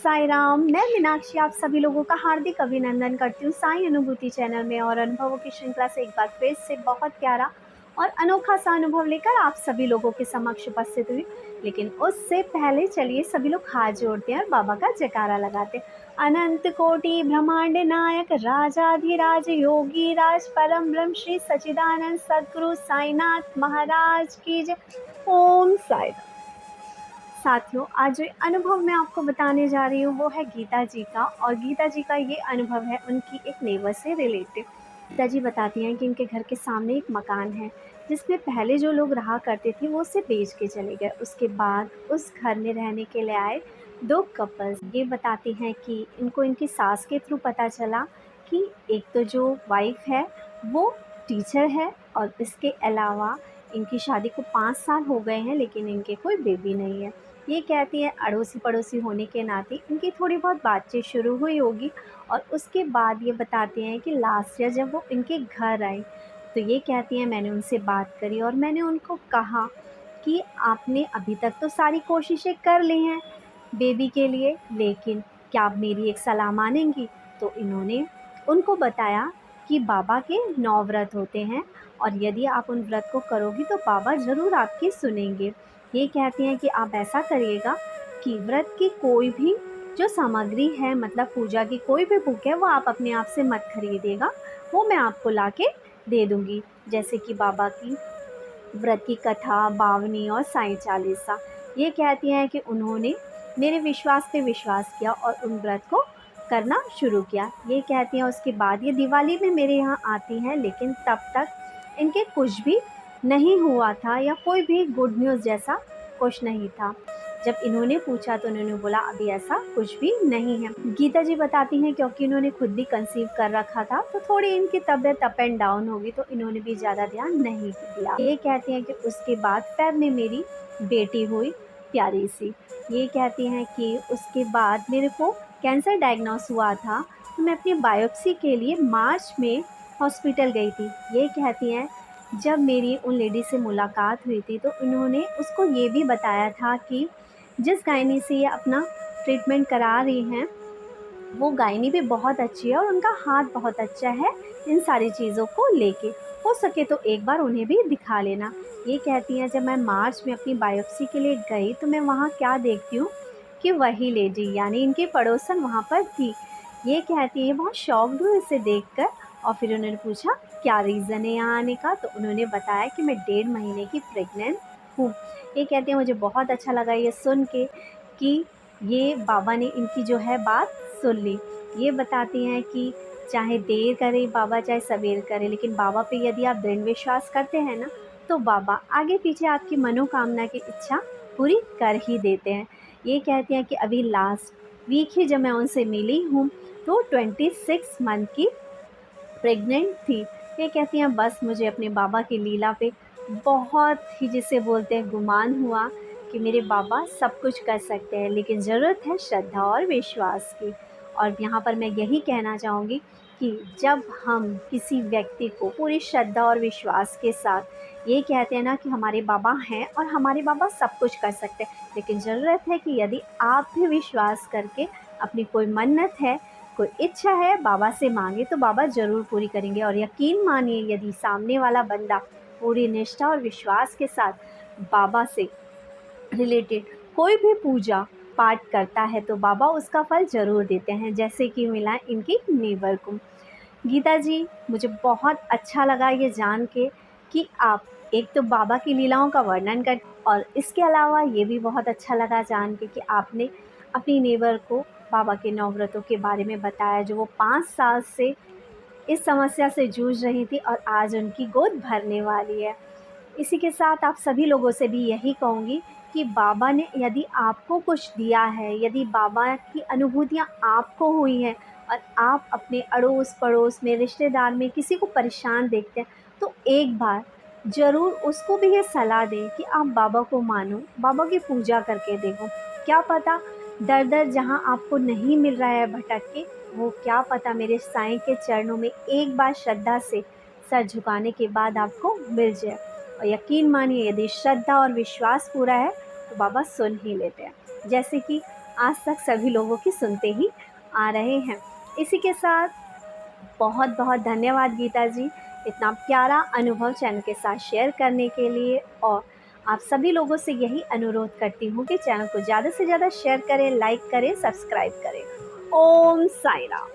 साई राम। मैं मीनाक्षी आप सभी लोगों का हार्दिक अभिनंदन करती हूँ साई अनुभूति चैनल में और अनुभवों की श्रृंखला से एक बार फिर से बहुत प्यारा और अनोखा सा अनुभव लेकर आप सभी लोगों के समक्ष उपस्थित हुई। लेकिन उससे पहले चलिए सभी लोग हाथ जोड़ते हैं और बाबा का जयकारा लगाते हैं। अनंत कोटि ब्रह्मांड नायक राजाधिराज योगी राज परम ब्रह्म श्री सच्चिदानंद सद्गुरु साईनाथ महाराज की जय। ओम साई। साथियों, आज जो अनुभव मैं आपको बताने जा रही हूँ वो है गीता जी का, और गीता जी का ये अनुभव है उनकी एक नेबर से रिलेटेड। गीता जी बताती हैं कि उनके घर के सामने एक मकान है जिसमें पहले जो लोग रहा करते थे वो उसे बेच के चले गए। उसके बाद उस घर में रहने के लिए आए दो कपल्स। ये बताती हैं कि इनको इनकी सास के थ्रू पता चला कि एक तो जो वाइफ है वो टीचर है और इसके अलावा इनकी शादी को 5 साल हो गए हैं लेकिन इनके कोई बेबी नहीं है। ये कहती है अड़ोसी पड़ोसी होने के नाते इनकी थोड़ी बहुत बातचीत शुरू हुई होगी, और उसके बाद ये बताते हैं कि लास्ट ईयर जब वो इनके घर आई तो ये कहती हैं मैंने उनसे बात करी और मैंने उनको कहा कि आपने अभी तक तो सारी कोशिशें कर ली हैं बेबी के लिए, लेकिन क्या आप मेरी एक सलाह मानेंगी? तो इन्होंने उनको बताया कि बाबा के 9 व्रत होते हैं और यदि आप उन व्रत को करोगी तो बाबा ज़रूर आपकी सुनेंगे। ये कहती हैं कि आप ऐसा करिएगा कि व्रत की कोई भी जो सामग्री है, मतलब पूजा की कोई भी बुक है, वो आप अपने आप से मत खरीदिएगा, वो मैं आपको ला के दे दूँगी। जैसे कि बाबा की व्रत की कथा, बावनी और साईं चालीसा। ये कहती हैं कि उन्होंने मेरे विश्वास पे विश्वास किया और उन व्रत को करना शुरू किया। ये कहती हैं उसके बाद ये दिवाली में मेरे यहाँ आती हैं, लेकिन तब तक इनके कुछ भी नहीं हुआ था या कोई भी गुड न्यूज़ जैसा कुछ नहीं था। जब इन्होंने पूछा तो उन्होंने बोला अभी ऐसा कुछ भी नहीं है। गीता जी बताती हैं क्योंकि इन्होंने खुद भी कंसीव कर रखा था तो थोड़ी इनकी तबीयत अप एंड डाउन होगी, तो इन्होंने भी ज़्यादा ध्यान नहीं दिया। ये कहती हैं कि उसके बाद फेब में मेरी बेटी हुई प्यारी सी। ये कहती हैं कि उसके बाद मेरे को कैंसर डायग्नोस हुआ था तो मैं अपनी बायोप्सी के लिए मार्च में हॉस्पिटल गई थी। ये कहती हैं जब मेरी उन लेडी से मुलाकात हुई थी तो इन्होंने उसको ये भी बताया था कि जिस गायनी से ये अपना ट्रीटमेंट करा रही हैं वो गायनी भी बहुत अच्छी है और उनका हाथ बहुत अच्छा है इन सारी चीज़ों को लेके। हो सके तो एक बार उन्हें भी दिखा लेना। ये कहती हैं जब मैं मार्च में अपनी बायोप्सी के लिए गई तो मैं वहाँ क्या देखती हूँ कि वही लेडी यानी इनकी पड़ोसन वहाँ पर थी। ये कहती है बहुत शॉक्ड हुई इसे देखकर, और फिर उन्होंने पूछा क्या रीज़न है यहाँ आने का, तो उन्होंने बताया कि मैं 1.5 महीने की प्रेग्नेंट हूँ। ये कहते हैं मुझे बहुत अच्छा लगा ये सुन के कि ये बाबा ने इनकी जो है बात सुन ली। ये बताती हैं कि चाहे देर करे बाबा चाहे सवेर करे, लेकिन बाबा पे यदि आप दृढ़ विश्वास करते हैं ना तो बाबा आगे पीछे आपकी मनोकामना की इच्छा पूरी कर ही देते हैं। ये कहती हैं कि अभी लास्ट वीक ही जब मैं उनसे मिली हूँ तो 26 मंथ की प्रेग्नेंट थी। ये कहती हैं बस मुझे अपने बाबा की लीला पे बहुत ही जिसे बोलते हैं गुमान हुआ कि मेरे बाबा सब कुछ कर सकते हैं, लेकिन ज़रूरत है श्रद्धा और विश्वास की। और यहाँ पर मैं यही कहना चाहूँगी कि जब हम किसी व्यक्ति को पूरी श्रद्धा और विश्वास के साथ ये कहते हैं ना कि हमारे बाबा हैं और हमारे बाबा सब कुछ कर सकते हैं, लेकिन ज़रूरत है कि यदि आप भी विश्वास करके अपनी कोई मन्नत है, कोई इच्छा है बाबा से मांगे तो बाबा ज़रूर पूरी करेंगे। और यकीन मानिए यदि सामने वाला बंदा पूरी निष्ठा और विश्वास के साथ बाबा से रिलेटेड कोई भी पूजा पाठ करता है तो बाबा उसका फल ज़रूर देते हैं, जैसे कि मिला इनकी नेबर को। गीता जी, मुझे बहुत अच्छा लगा ये जान के कि आप एक तो बाबा की लीलाओं का वर्णन कर, और इसके अलावा ये भी बहुत अच्छा लगा जान के कि आपने अपनी नेबर को बाबा के 9 व्रतों के बारे में बताया जो वो 5 साल से इस समस्या से जूझ रही थी और आज उनकी गोद भरने वाली है। इसी के साथ आप सभी लोगों से भी यही कहूँगी कि बाबा ने यदि आपको कुछ दिया है, यदि बाबा की अनुभूतियाँ आपको हुई हैं और आप अपने अड़ोस पड़ोस में रिश्तेदार में किसी को परेशान देखते हैं तो एक बार ज़रूर उसको भी ये सलाह दें कि आप बाबा को मानो, बाबा की पूजा करके देखो। क्या पता दर दर जहाँ आपको नहीं मिल रहा है भटक के, वो क्या पता मेरे साईं के चरणों में एक बार श्रद्धा से सर झुकाने के बाद आपको मिल जाए। और यकीन मानिए यदि श्रद्धा और विश्वास पूरा है तो बाबा सुन ही लेते हैं। जैसे कि आज तक सभी लोगों की सुनते ही आ रहे हैं। इसी के साथ बहुत बहुत धन्यवाद गीता जी, इतना प्यारा अनुभव चैनल के साथ शेयर करने के लिए। और आप सभी लोगों से यही अनुरोध करती हूँ कि चैनल को ज़्यादा से ज़्यादा शेयर करें, लाइक करें, सब्सक्राइब करें। ओम साई राम।